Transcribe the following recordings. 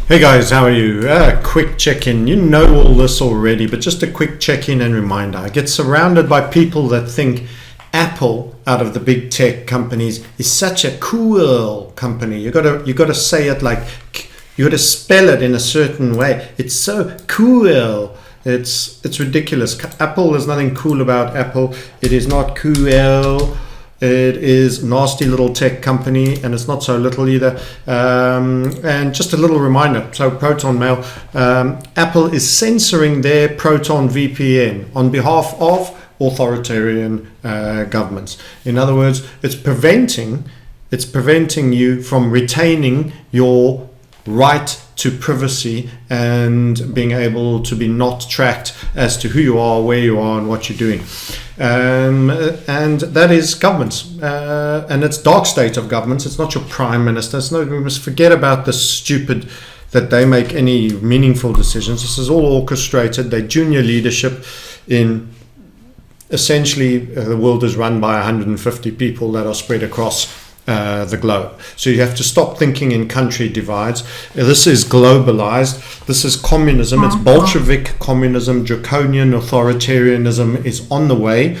Hey guys, how are you? Quick check-in. You know all this already, but just a quick check-in and reminder. I get surrounded by people that think Apple, out of the big tech companies, is such a cool company. You gotta say it like, you gotta spell it in a certain way. It's so cool. It's ridiculous. Apple, there's nothing cool about Apple. It is not cool. It is a nasty little tech company, and it's not so little either. And just a little reminder, so Proton Mail, Apple is censoring their Proton VPN on behalf of authoritarian governments. In other words, it's preventing you from retaining your right to privacy and being able to be not tracked as to who you are, where you are, and what you're doing. And that is governments, and it's dark state of governments. It's not your prime minister. We must forget about the stupid that they make any meaningful decisions. This is all orchestrated. They junior leadership in essentially the world is run by 150 people that are spread across the globe. So you have to stop thinking in country divides. This is globalized. This is communism. It's Bolshevik communism. Draconian authoritarianism is on the way,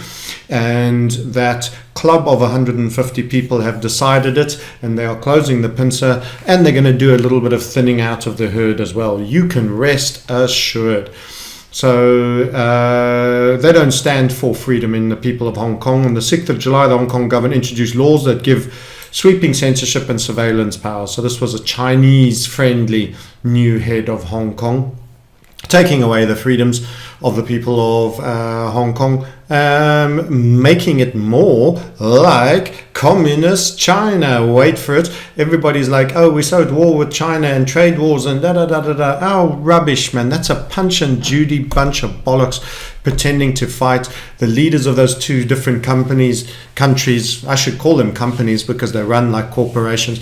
and that club of 150 people have decided it, and they are closing the pincer, and they're going to do a little bit of thinning out of the herd as well. You can rest assured. So they don't stand for freedom in the people of Hong Kong. On the 6th of July, the Hong Kong government introduced laws that give sweeping censorship and surveillance powers. So this was a Chinese-friendly new head of Hong Kong, taking away the freedoms of the people of Hong Kong, making it more like communist China. Wait for it. Everybody's like, oh, we're so at war with China and trade wars and da-da-da-da-da. Oh, rubbish, man. That's a Punch and Judy bunch of bollocks pretending to fight. The leaders of those two different countries, I should call them companies because they run like corporations,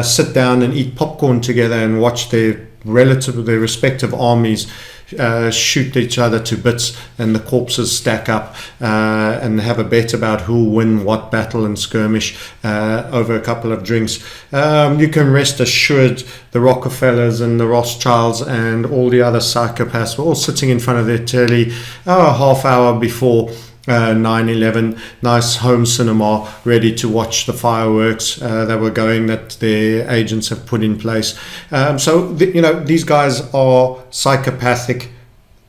sit down and eat popcorn together and watch their respective armies shoot each other to bits, and the corpses stack up, and have a bet about who'll win what battle and skirmish over a couple of drinks. You can rest assured the Rockefellers and the Rothschilds and all the other psychopaths were all sitting in front of their telly a half hour before 9/11, nice home cinema, ready to watch the fireworks that were going, that their agents have put in place. These guys are psychopathic,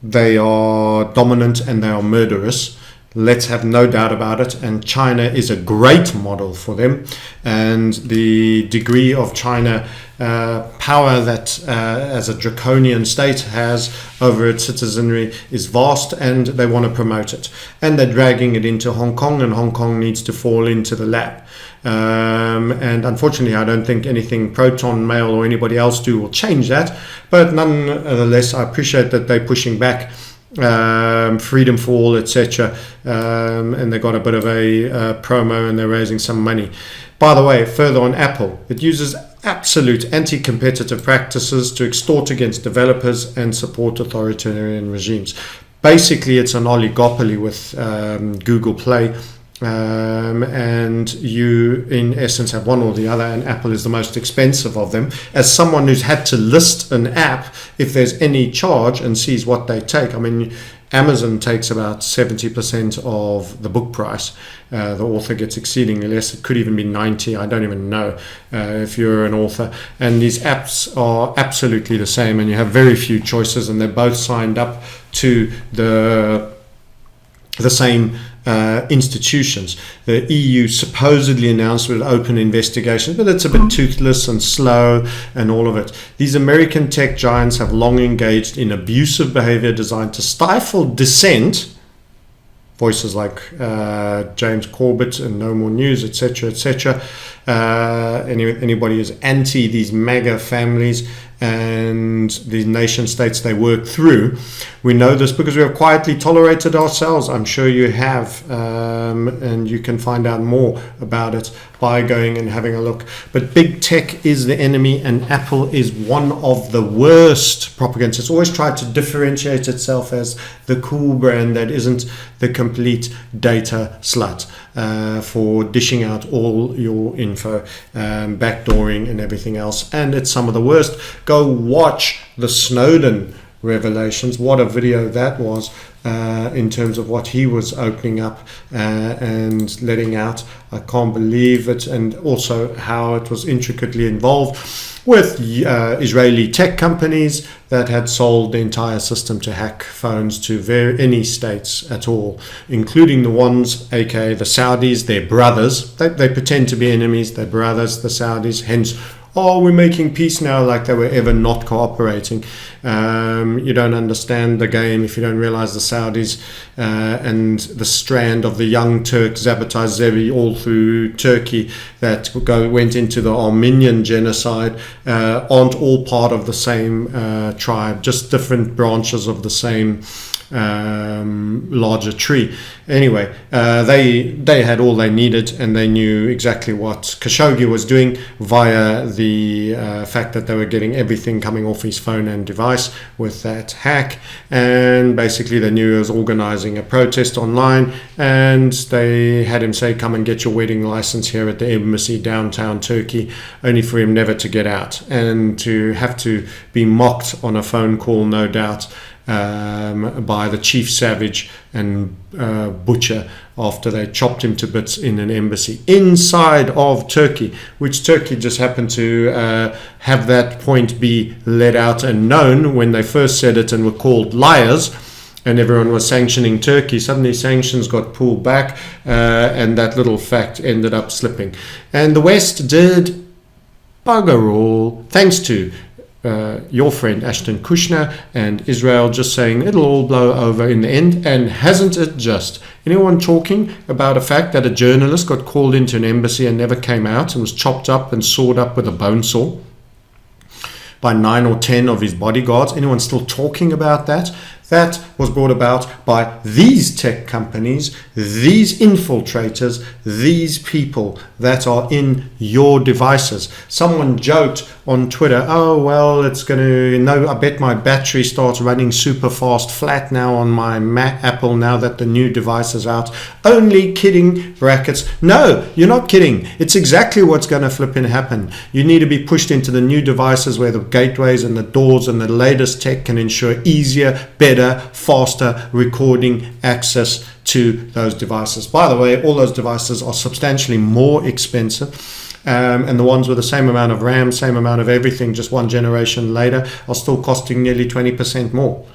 they are dominant, and they are murderous. Let's have no doubt about it. And China is a great model for them. And the degree of China power that as a draconian state has over its citizenry is vast, and they want to promote it. And they're dragging it into Hong Kong, and Hong Kong needs to fall into the lap. And unfortunately, I don't think anything Proton Mail or anybody else do will change that. But nonetheless, I appreciate that they're pushing back. Freedom for all, etc. And they got a bit of a promo, and they're raising some money. By the way, further on Apple, it uses absolute anti-competitive practices to extort against developers and support authoritarian regimes. Basically, it's an oligopoly with Google Play. And you in essence have one or the other, and Apple is the most expensive of them. As someone who's had to list an app, if there's any charge, and sees what they take, I mean, Amazon takes about 70% of the book price. The author gets exceedingly less. It could even be 90. I don't even know if you're an author. And these apps are absolutely the same, and you have very few choices, and they're both signed up to the same institutions. The EU supposedly announced with open investigation, but it's a bit toothless and slow and all of it. These American tech giants have long engaged in abusive behavior designed to stifle dissent. Voices like James Corbett and No More News, etc., etc. Anybody who's anti these MAGA families and the nation states they work through. We know this because we have quietly tolerated ourselves. I'm sure you have, and you can find out more about it by going and having a look. But big tech is the enemy, and Apple is one of the worst propagandists. It's always tried to differentiate itself as the cool brand that isn't the complete data slut. for dishing out all your info, backdooring and everything else. And it's some of the worst. Go watch the Snowden revelations. What a video that was, in terms of what he was opening up and letting out. I can't believe it. And also how it was intricately involved with Israeli tech companies that had sold the entire system to hack phones to any states at all, including the ones, aka the Saudis, their brothers. They pretend to be enemies, they're brothers, the Saudis, hence, oh, we're making peace now, like they were ever not cooperating. You don't understand the game if you don't realize the Saudis and the strand of the young Turk Zabatash Zevi all through Turkey that went into the Armenian genocide aren't all part of the same tribe, just different branches of the same larger tree. Anyway, they had all they needed, and they knew exactly what Khashoggi was doing via the fact that they were getting everything coming off his phone and device with that hack, and basically they knew he was organizing a protest online, and they had him say, come and get your wedding license here at the embassy downtown Turkey, only for him never to get out and to have to be mocked on a phone call, no doubt, by the chief savage and butcher after they chopped him to bits in an embassy inside of Turkey, which Turkey just happened to have that point be let out and known when they first said it and were called liars, and everyone was sanctioning Turkey. Suddenly sanctions got pulled back, and that little fact ended up slipping, and the West did bugger all, thanks to your friend Ashton Kushner and Israel just saying it'll all blow over in the end. And hasn't it just? Anyone talking about a fact that a journalist got called into an embassy and never came out and was chopped up and sawed up with a bone saw by 9 or 10 of his bodyguards? Anyone still talking about that? That was brought about by these tech companies, these infiltrators, these people that are in your devices. Someone joked on Twitter, oh, well, it's going to, no, I bet my battery starts running super fast flat now on my Apple now that the new device is out. Only kidding, brackets. No, you're not kidding. It's exactly what's going to flip and happen. You need to be pushed into the new devices where the gateways and the doors and the latest tech can ensure easier, better, faster recording access to those devices. By the way, all those devices are substantially more expensive, and the ones with the same amount of RAM, same amount of everything, just one generation later, are still costing nearly 20% more.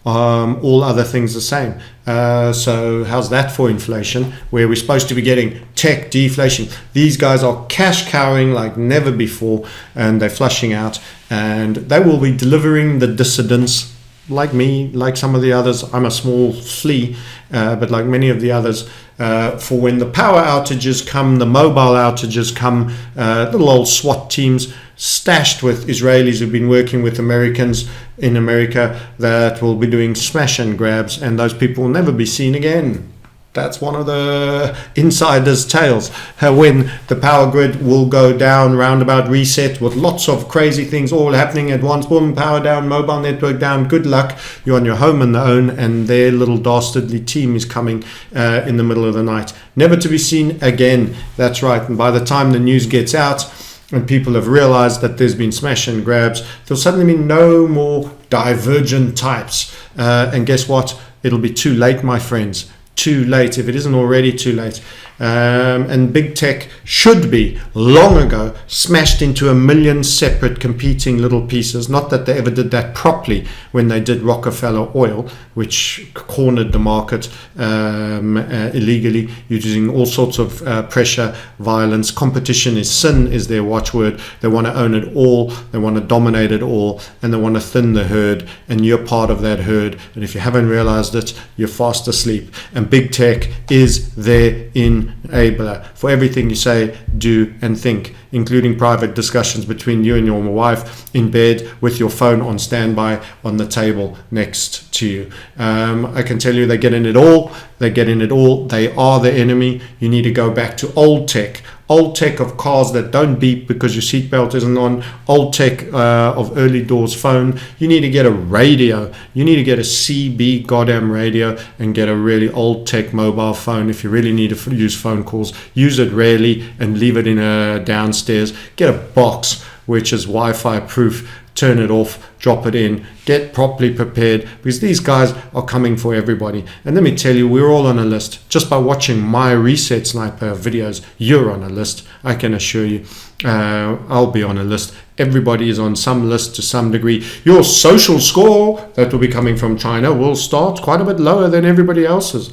All other things the same. So how's that for inflation, where we're supposed to be getting tech deflation? These guys are cash cowing like never before, and they're flushing out, and they will be delivering the dissidents like me, like some of the others. I'm a small flea, but like many of the others, for when the power outages come, the mobile outages come, little old SWAT teams stashed with Israelis who've been working with Americans in America that will be doing smash and grabs, and those people will never be seen again. That's one of the insiders' tales. When the power grid will go down, roundabout reset with lots of crazy things all happening at once. Boom, power down, mobile network down. Good luck. You're on your home on their own, and their little dastardly team is coming in the middle of the night. Never to be seen again. That's right. And by the time the news gets out and people have realized that there's been smash and grabs, there'll suddenly be no more divergent types. And guess what? It'll be too late, my friends. Too late, if it isn't already too late. And big tech should be long ago smashed into a million separate competing little pieces. Not that they ever did that properly when they did Rockefeller Oil, which cornered the market illegally, using all sorts of pressure, violence. Competition is sin is their watchword. They want to own it all, they want to dominate it all, and they want to thin the herd, and you're part of that herd. And if you haven't realized it, you're fast asleep. And big tech is their enabler for everything you say, do, and think, including private discussions between you and your wife in bed with your phone on standby on the table next to you. I can tell you they're getting it all. They're getting it all. They are the enemy. You need to go back to old tech, old tech of cars that don't beep because your seatbelt isn't on, old tech of early doors phone. You need to get a radio. You need to get a CB goddamn radio and get a really old tech mobile phone. If you really need to use phone calls, use it rarely and leave it in a downstairs. Get a box which is Wi-Fi proof. Turn it off, drop it in, get properly prepared, because these guys are coming for everybody. And let me tell you, we're all on a list. Just by watching my Reset Sniper videos, you're on a list, I can assure you. I'll be on a list. Everybody is on some list to some degree. Your social score that will be coming from China will start quite a bit lower than everybody else's.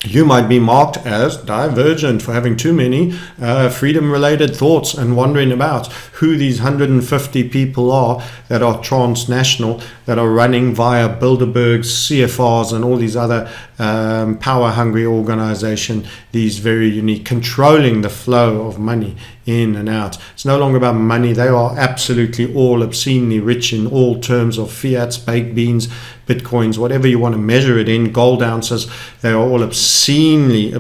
You might be marked as divergent for having too many freedom-related thoughts and wondering about who these 150 people are that are transnational, that are running via Bilderbergs, CFRs, and all these other power-hungry organizations, these very unique, controlling the flow of money in and out. It's no longer about money. They are absolutely all obscenely rich in all terms of fiats, baked beans, bitcoins, whatever you want to measure it in, gold ounces. They are all obscenely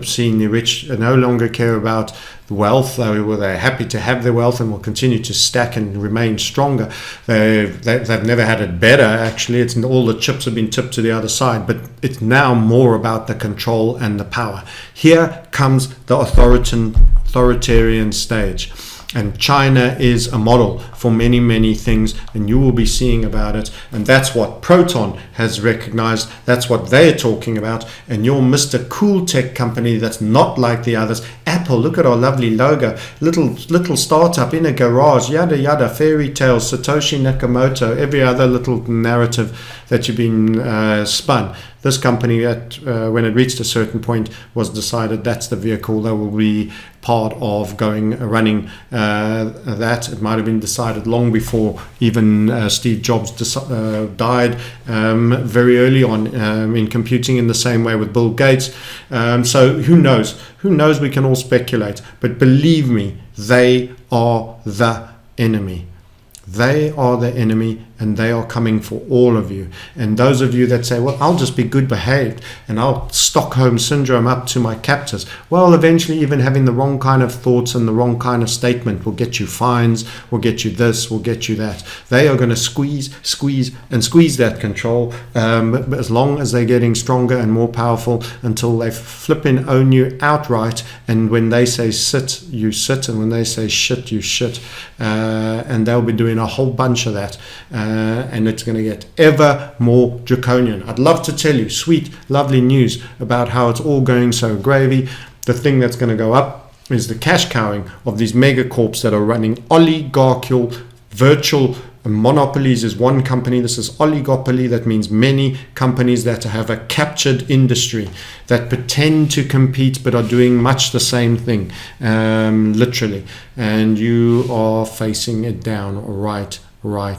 rich and no longer care about the wealth. They're happy to have their wealth and will continue to stack and remain stronger. They've never had it better, actually. It's all the chips have been tipped to the other side, but it's now more about the control and the power. Here comes the authoritarian stage. And China is a model for many, many things, and you will be seeing about it. And that's what Proton has recognized. That's what they're talking about. And your Mr. Cool Tech company that's not like the others. Apple, look at our lovely logo. Little startup in a garage, yada, yada, fairy tales, Satoshi Nakamoto, every other little narrative that you've been spun. This company, when it reached a certain point, was decided that's the vehicle that will be part of running that. It might have been decided long before even Steve Jobs died, very early on in computing, in the same way with Bill Gates. So who knows? Who knows? We can all speculate. But believe me, they are the enemy. They are the enemy, and they are coming for all of you. And those of you that say, well, I'll just be good behaved and I'll Stockholm syndrome up to my captors. Well, eventually even having the wrong kind of thoughts and the wrong kind of statement will get you fines, will get you this, will get you that. They are going to squeeze that control, as long as they're getting stronger and more powerful, until they flipping own you outright. And when they say sit, you sit. And when they say shit, you shit. And they'll be doing a whole bunch of that. And it's going to get ever more draconian. I'd love to tell you sweet, lovely news about how it's all going so gravy. The thing that's going to go up is the cash cowing of these megacorps that are running oligarchical virtual monopolies. Is one company. This is oligopoly. That means many companies that have a captured industry that pretend to compete but are doing much the same thing, literally. And you are facing it down right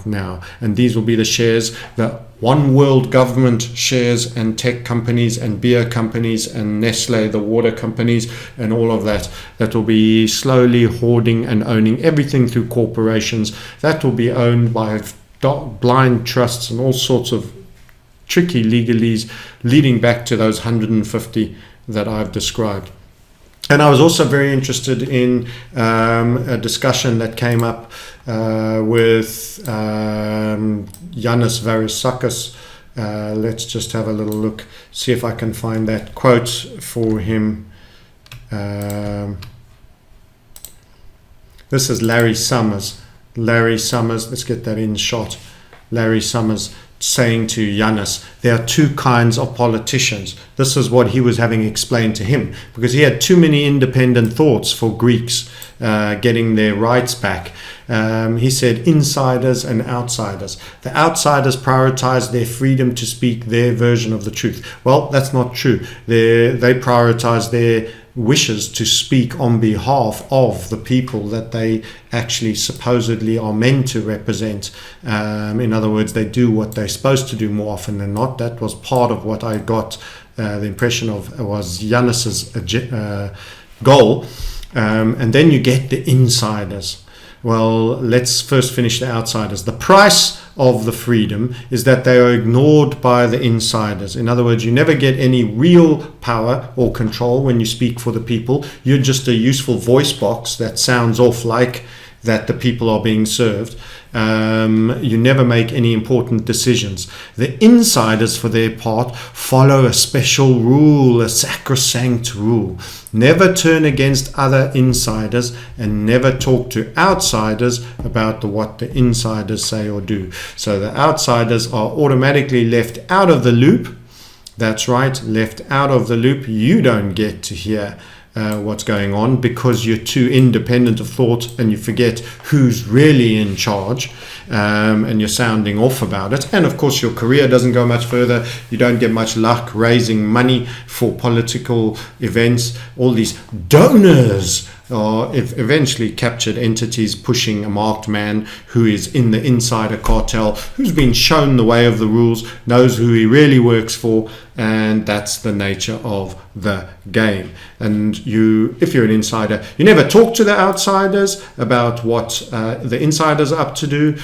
now. And these will be the shares, the one world government shares, and tech companies and beer companies and Nestle, the water companies, and all of that will be slowly hoarding and owning everything through corporations. That will be owned by blind trusts and all sorts of tricky legalese, leading back to those 150 that I've described. And I was also very interested in a discussion that came up with Yanis Varoufakis. Let's just have a little look, see if I can find that quote for him. This is Larry Summers. Let's get that in shot. Larry Summers saying to Yanis, there are two kinds of politicians. This is what he was having explained to him, because he had too many independent thoughts for Greeks getting their rights back. He said insiders and outsiders. The outsiders prioritize their freedom to speak their version of the truth. Well, that's not true. They prioritize their wishes to speak on behalf of the people that they actually supposedly are meant to represent. In other words, they do what they're supposed to do more often than not. That was part of what I got the impression of was Yanis's goal. And then you get the insiders. Well, let's first finish the outsiders. The price of the freedom is that they are ignored by the insiders. In other words, you never get any real power or control when you speak for the people. You're just a useful voice box that sounds off like that the people are being served. You never make any important decisions. The insiders, for their part, follow a special rule, a sacrosanct rule. Never turn against other insiders and never talk to outsiders about what the insiders say or do. So the outsiders are automatically left out of the loop. That's right, left out of the loop. You don't get to hear what's going on because you're too independent of thought and you forget who's really in charge, and you're sounding off about it. And of course your career doesn't go much further. You don't get much luck raising money for political events. All these donors are eventually captured entities pushing a marked man who is in the insider cartel, who's been shown the way of the rules, knows who he really works for, and that's the nature of the game. And if you're an insider, you never talk to the outsiders about what the insiders are up to do.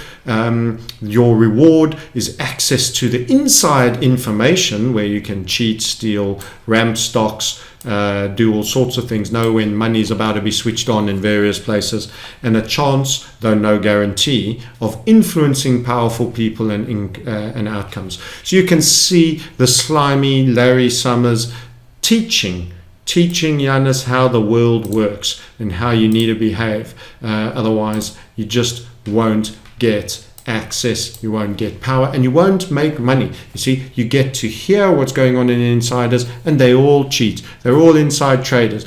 Your reward is access to the inside information where you can cheat, steal, ramp stocks, do all sorts of things, know when money is about to be switched on in various places, and a chance, though no guarantee, of influencing powerful people and outcomes. So you can see the slimy Larry Summers teaching Giannis how the world works and how you need to behave. Otherwise, you just won't get access, you won't get power, and you won't make money. You see, you get to hear what's going on in insiders, and they all cheat. They're all inside traders.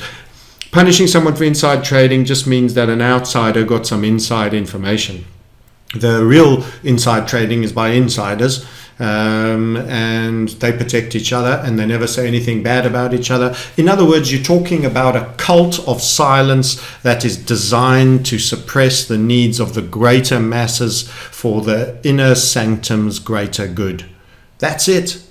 Punishing someone for inside trading just means that an outsider got some inside information. The real inside trading is by insiders, and they protect each other and they never say anything bad about each other. In other words, you're talking about a cult of silence that is designed to suppress the needs of the greater masses for the inner sanctum's greater good. That's it.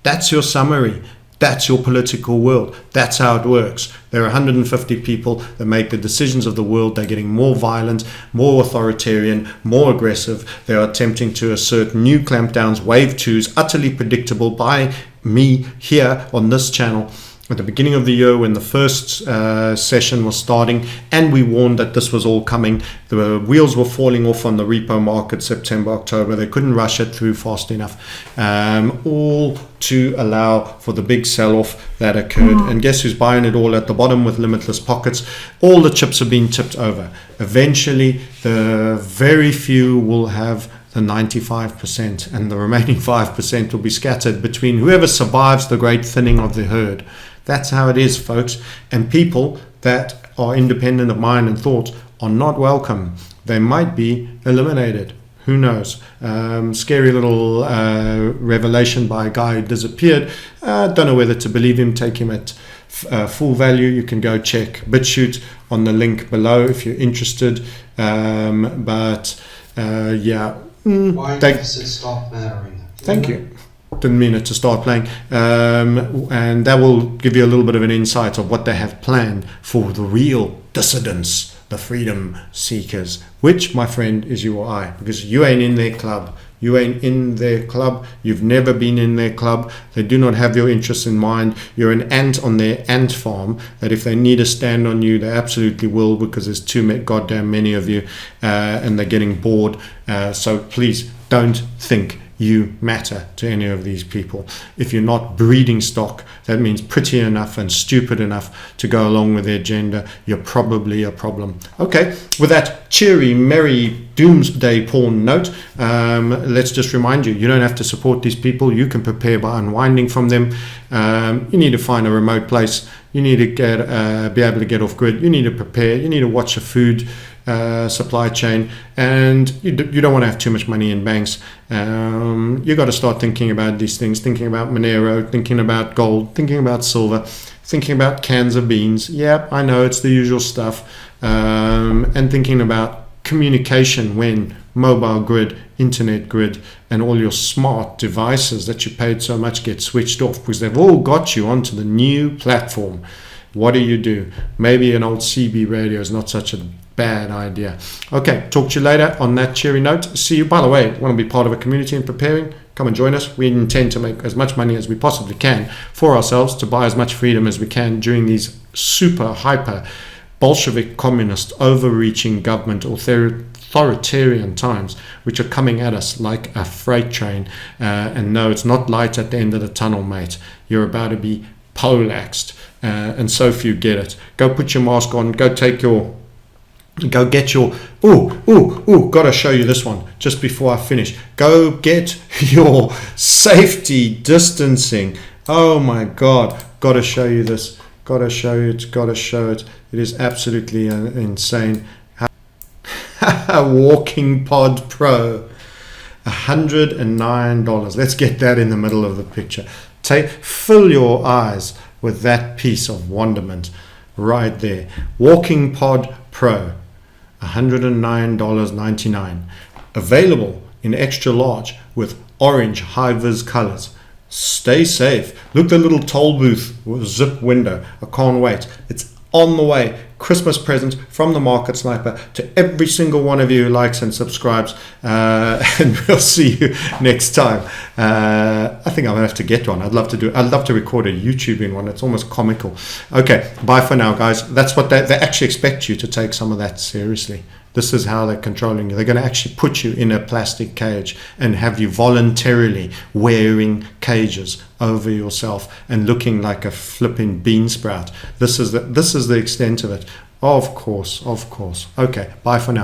That's your summary. That's your political world. That's how it works. There are 150 people that make the decisions of the world. They're getting more violent, more authoritarian, more aggressive. They are attempting to assert new clampdowns, wave twos, utterly predictable by me here on this channel at the beginning of the year when the first session was starting, and we warned that this was all coming. The wheels were falling off on the repo market September, October. They couldn't rush it through fast enough, all to allow for the big sell-off that occurred. And guess who's buying it all at the bottom with limitless pockets? All the chips are being tipped over. Eventually, the very few will have the 95%, and the remaining 5% will be scattered between whoever survives the great thinning of the herd. That's how it is, folks. And people that are independent of mind and thought are not welcome. They might be eliminated. Who knows? Scary little revelation by a guy who disappeared. Don't know whether to believe him, take him at full value. You can go check BitChute on the link below if you're interested. Yeah. Why does it stop mattering? Thank you. Didn't mean it to start playing. And that will give you a little bit of an insight of what they have planned for the real dissidents, the freedom seekers, which, my friend, is you or I, because you ain't in their club. You ain't in their club. You've never been in their club. They do not have your interests in mind. You're an ant on their ant farm that if they need a stand on you, they absolutely will, because there's too goddamn many of you, and they're getting bored. So please don't think you matter to any of these people. If you're not breeding stock, that means pretty enough and stupid enough to go along with their agenda, you're probably a problem. Okay, with that cheery, merry, doomsday porn note, let's just remind you don't have to support these people. You can prepare by unwinding from them. You need to find a remote place. You need to be able to get off grid. You need to prepare. You need to watch your food supply chain, and you don't want to have too much money in banks. You got to start thinking about these things, thinking about Monero, thinking about gold, thinking about silver, thinking about cans of beans. Yeah, I know it's the usual stuff, and thinking about communication when mobile grid, internet grid, and all your smart devices that you paid so much get switched off because they've all got you onto the new platform. What do? Maybe an old CB radio is not such a bad idea. Okay, talk to you later on that cheery note. See you. By the way, want to be part of a community in preparing? Come and join us. We intend to make as much money as we possibly can for ourselves, to buy as much freedom as we can during these super hyper Bolshevik, communist, overreaching government, authoritarian times, which are coming at us like a freight train. And no, it's not light at the end of the tunnel, mate. You're about to be poleaxed, and so few get it. Go put your mask on. Go get your gotta show you this one just before I finish. Go get your safety distancing. Oh my God, gotta show you this. Gotta show it. It is absolutely insane. Walking Pod Pro, $109. Let's get that in the middle of the picture. Fill your eyes with that piece of wonderment right there. Walking Pod Pro, $109.99. Available in extra large with orange high-vis colors. Stay safe. Look, the little toll booth with a zip window. I can't wait. It's on the way. Christmas present from the Market Sniper to every single one of you who likes and subscribes. And we'll see you next time. I think I'm gonna have to get one. I'd love to record a YouTubing one. It's almost comical. Okay, bye for now, guys. That's what they actually expect you to take some of that seriously. This is how they're controlling you. They're going to actually put you in a plastic cage and have you voluntarily wearing cages over yourself and looking like a flipping bean sprout. This is the extent of it. Of course. Okay, bye for now.